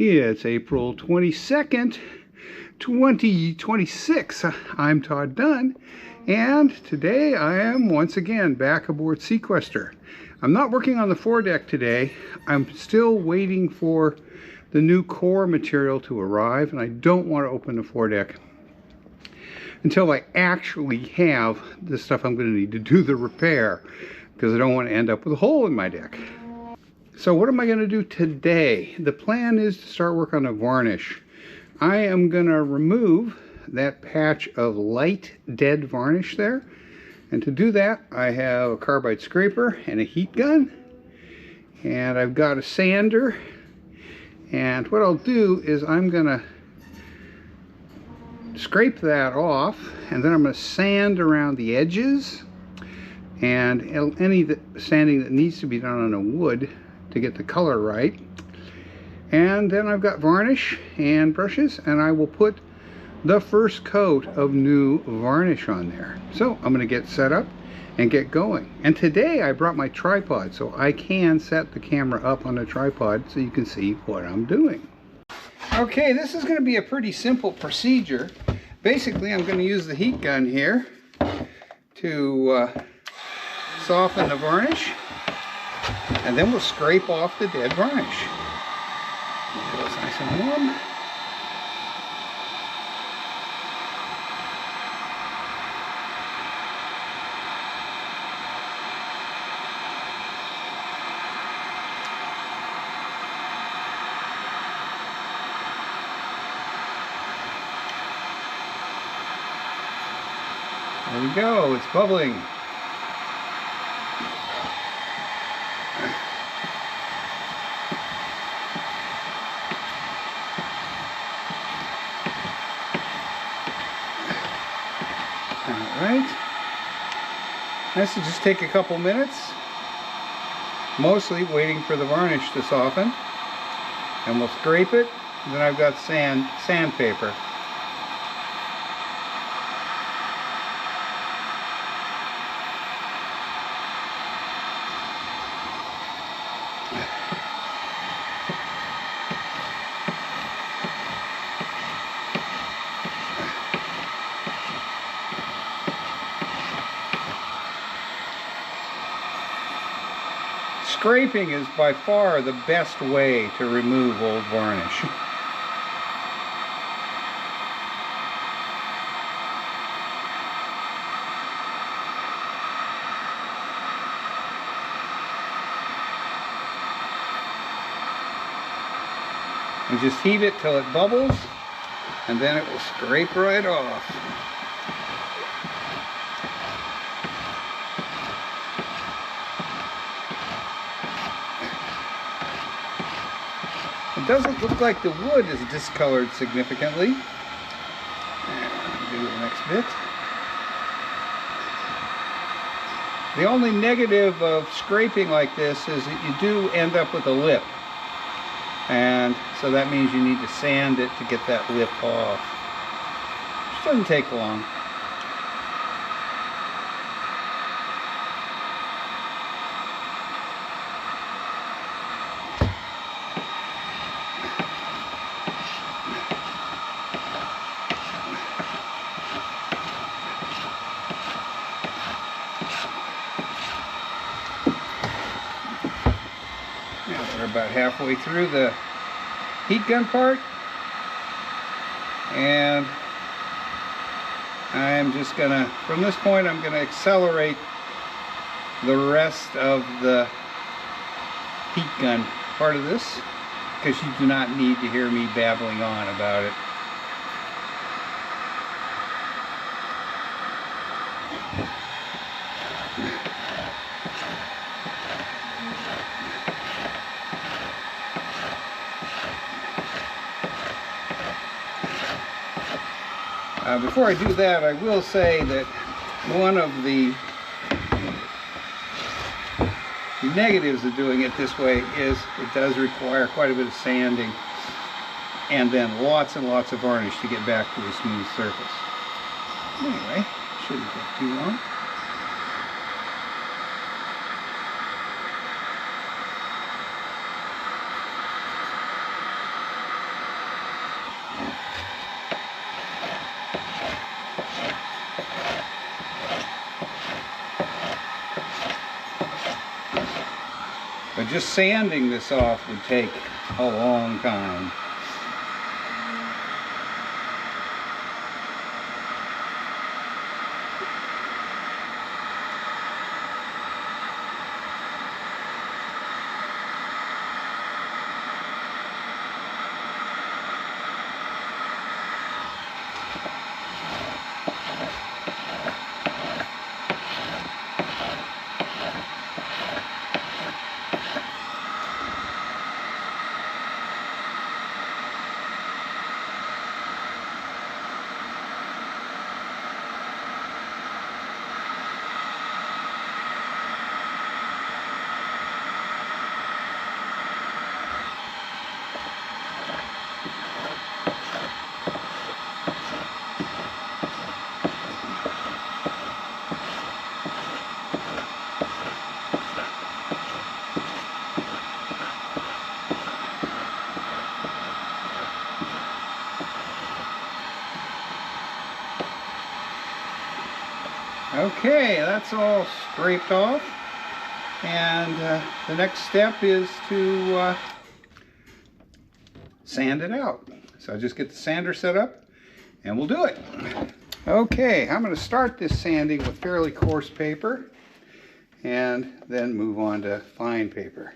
It's April 22nd, 2026. I'm Todd Dunn, and today I am once again back aboard Sequester. I'm not working on the foredeck today. I'm still waiting for the new core material to arrive, and I don't want to open the foredeck until I actually have the stuff I'm going to need to do the repair, because I don't want to end up with a hole in my deck. So what am I going to do today? The plan is to start work on a varnish. I am going to remove that patch of light dead varnish there. And to do that, I have a carbide scraper and a heat gun. And I've got a sander. And what I'll do is I'm going to scrape that off, and then I'm going to sand around the edges. And any sanding that needs to be done on a wood to get the color right. And then I've got varnish and brushes, and I will put the first coat of new varnish on there. So I'm going to get set up and get going. And today I brought my tripod, so I can set the camera up on the tripod so you can see what I'm doing. Okay, this is going to be a pretty simple procedure. Basically, I'm going to use the heat gun here to soften the varnish, and then we'll scrape off the dead varnish. Get this nice and warm. There we go, it's bubbling. Alright, this will just take a couple minutes, mostly waiting for the varnish to soften, and we'll scrape it. And then I've got sandpaper. Scraping is by far the best way to remove old varnish. And just heat it till it bubbles, and then it will scrape right off. It doesn't look like the wood is discolored significantly. And do the next bit. The only negative of scraping like this is that you do end up with a lip. And so that means you need to sand it to get that lip off. Which doesn't take long. We're about halfway through the heat gun part, and I'm just gonna, from this point, I'm gonna accelerate the rest of the heat gun part of this, because you do not need to hear me babbling on about it. Before I do that, I will say that one of the negatives of doing it this way is it does require quite a bit of sanding and then lots and lots of varnish to get back to a smooth surface. Anyway, shouldn't take too long. just sanding this off would take a long time. Okay, that's all scraped off, and the next step is to sand it out. So I'll just get the sander set up and we'll do it. Okay, I'm going to start this sanding with fairly coarse paper and then move on to fine paper.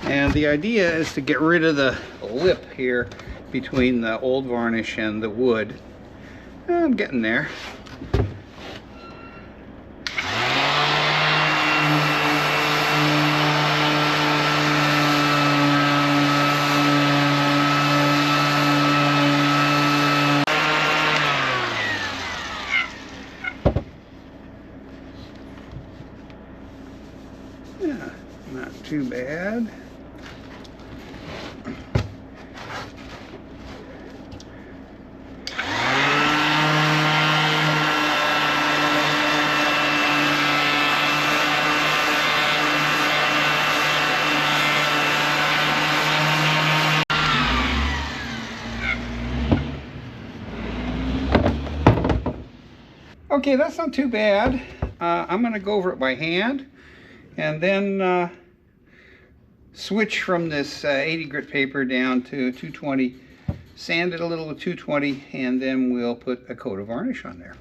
And the idea is to get rid of the lip here between the old varnish and the wood. I'm getting there. Yeah, not too bad. Okay, that's not too bad. I'm going to go over it by hand and then switch from this 80 grit paper down to 220, sand it a little with 220, and then we'll put a coat of varnish on there.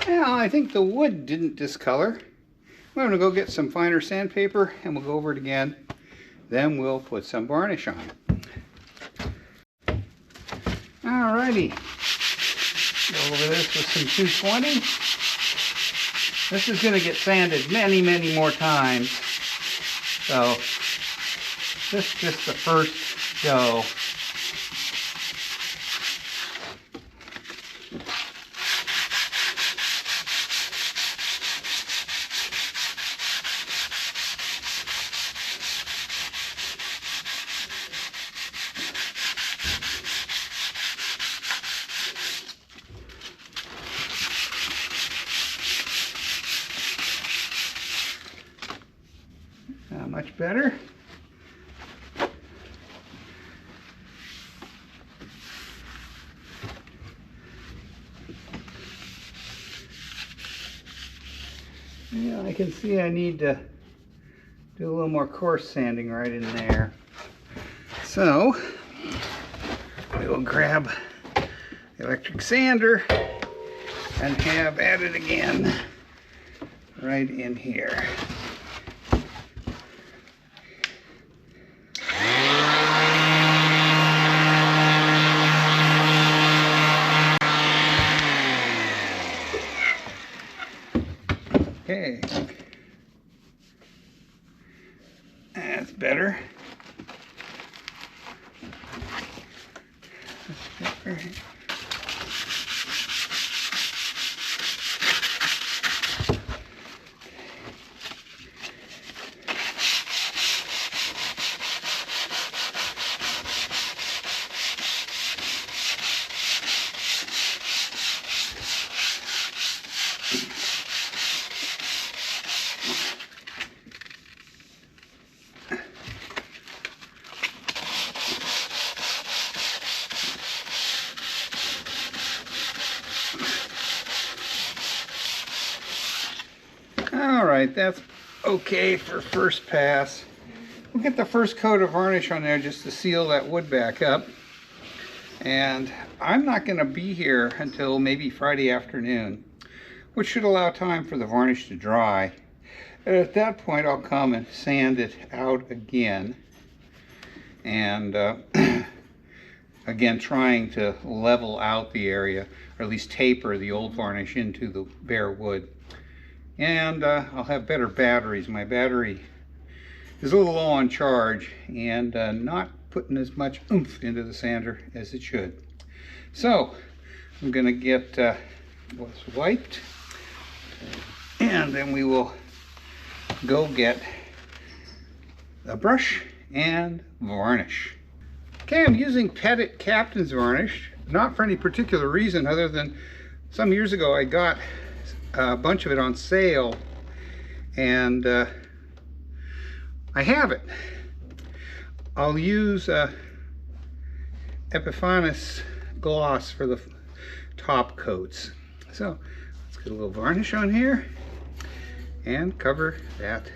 Now, I think the wood didn't discolor. I'm going to go get some finer sandpaper and we'll go over it again. Then we'll put some varnish on. Alrighty. Go over this with some 220. This is going to get sanded many, many more times. So, this is just the first go. Much better. Yeah, I can see I need to do a little more coarse sanding right in there. So we will grab the electric sander and have at it again right in here. Okay, that's better. All right, that's okay for first pass. We'll get the first coat of varnish on there just to seal that wood back up. And I'm not going to be here until maybe Friday afternoon, which should allow time for the varnish to dry. And at that point, I'll come and sand it out again. And again, trying to level out the area, or at least taper the old varnish into the bare wood. And I'll have better batteries. My battery is a little low on charge and not putting as much oomph into the sander as it should. So I'm going to get what's wiped, and then we will go get a brush and varnish. Okay, I'm using Pettit Captain's varnish, not for any particular reason other than some years ago I got a bunch of it on sale, and I have it. I'll use Epiphanis gloss for the top coats. So let's get a little varnish on here and cover that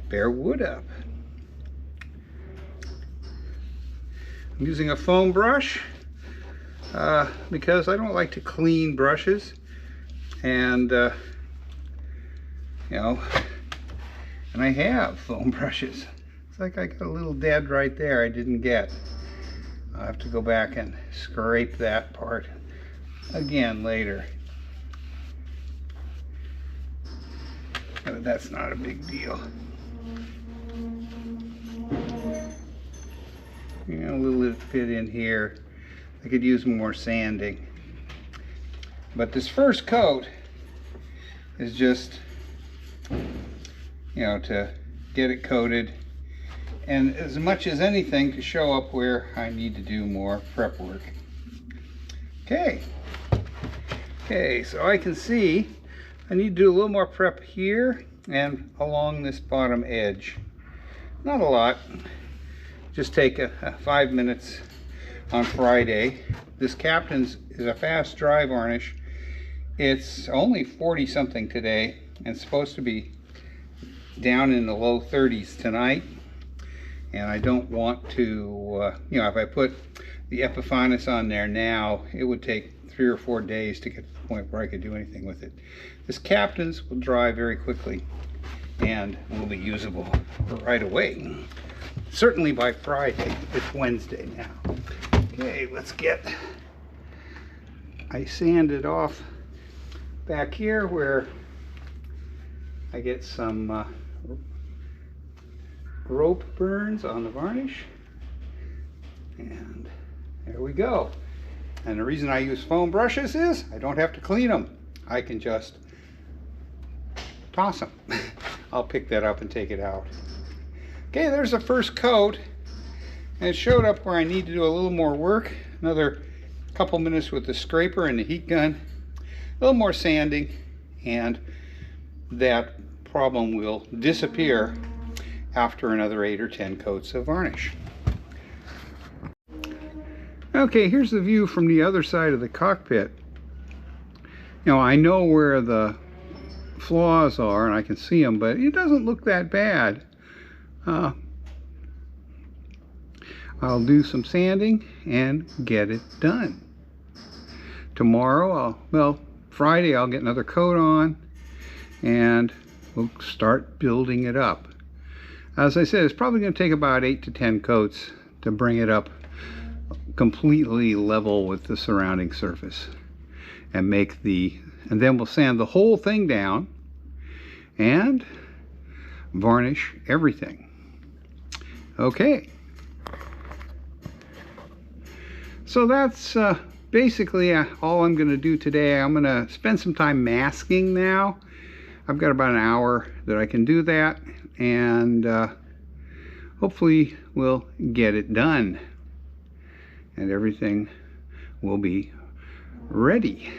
bare wood up. I'm using a foam brush because I don't like to clean brushes. And you know, and I have foam brushes. It's like I got a little dead right there I didn't get. I'll have to go back and scrape that part again later. But that's not a big deal. You know, a little bit in here. I could use more sanding. But this first coat is just, you know, to get it coated, and as much as anything to show up where I need to do more prep work. Okay, so I can see I need to do a little more prep here and along this bottom edge. Not a lot, just take 5 minutes on Friday. This Captain's is a fast dry varnish. It's only 40 something today and supposed to be down in the low 30s tonight. And I don't want to, you know, if I put the Epiphanis on there now, it would take 3 or 4 days to get to the point where I could do anything with it. This Captain's will dry very quickly and will be usable right away. Certainly by Friday. It's Wednesday now. Okay, let's get, I sanded off back here where I get some rope burns on the varnish, and there we go. And the reason I use foam brushes is I don't have to clean them. I can just toss them. I'll pick that up and take it out. Okay, there's the first coat, and it showed up where I need to do a little more work. Another couple minutes with the scraper and the heat gun, a little more sanding, and that problem will disappear after another 8 or 10 coats of varnish. Okay, here's the view from the other side of the cockpit. You know, I know where the flaws are, and I can see them, but it doesn't look that bad. I'll do some sanding and get it done. Tomorrow, Friday, I'll get another coat on and we'll start building it up. As I said, it's probably going to take about 8 to 10 coats to bring it up completely level with the surrounding surface, and then we'll sand the whole thing down and varnish everything. Okay, so that's basically all I'm going to do today. I'm going to spend some time masking now. I've got about an hour that I can do that, and hopefully we'll get it done and everything will be ready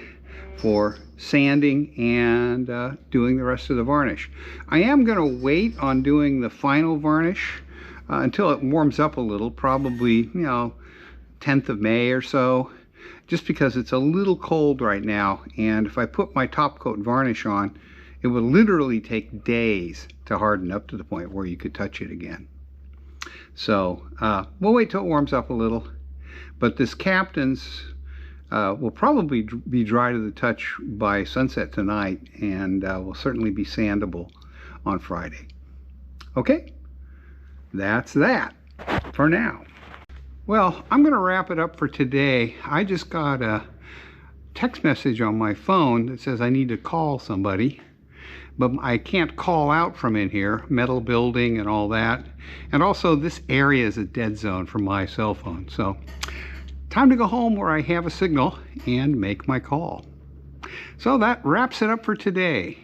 for sanding and doing the rest of the varnish. I am going to wait on doing the final varnish until it warms up a little, probably 10th of May or so, just because it's a little cold right now, and if I put my top coat varnish on, it would literally take days to harden up to the point where you could touch it again. So we'll wait till it warms up a little, but this captain's will probably be dry to the touch by sunset tonight, and will certainly be sandable on Friday. Okay, that's that for now. Well, I'm going to wrap it up for today. I just got a text message on my phone that says I need to call somebody, but I can't call out from in here, metal building and all that. And also this area is a dead zone for my cell phone. So time to go home where I have a signal and make my call. So that wraps it up for today.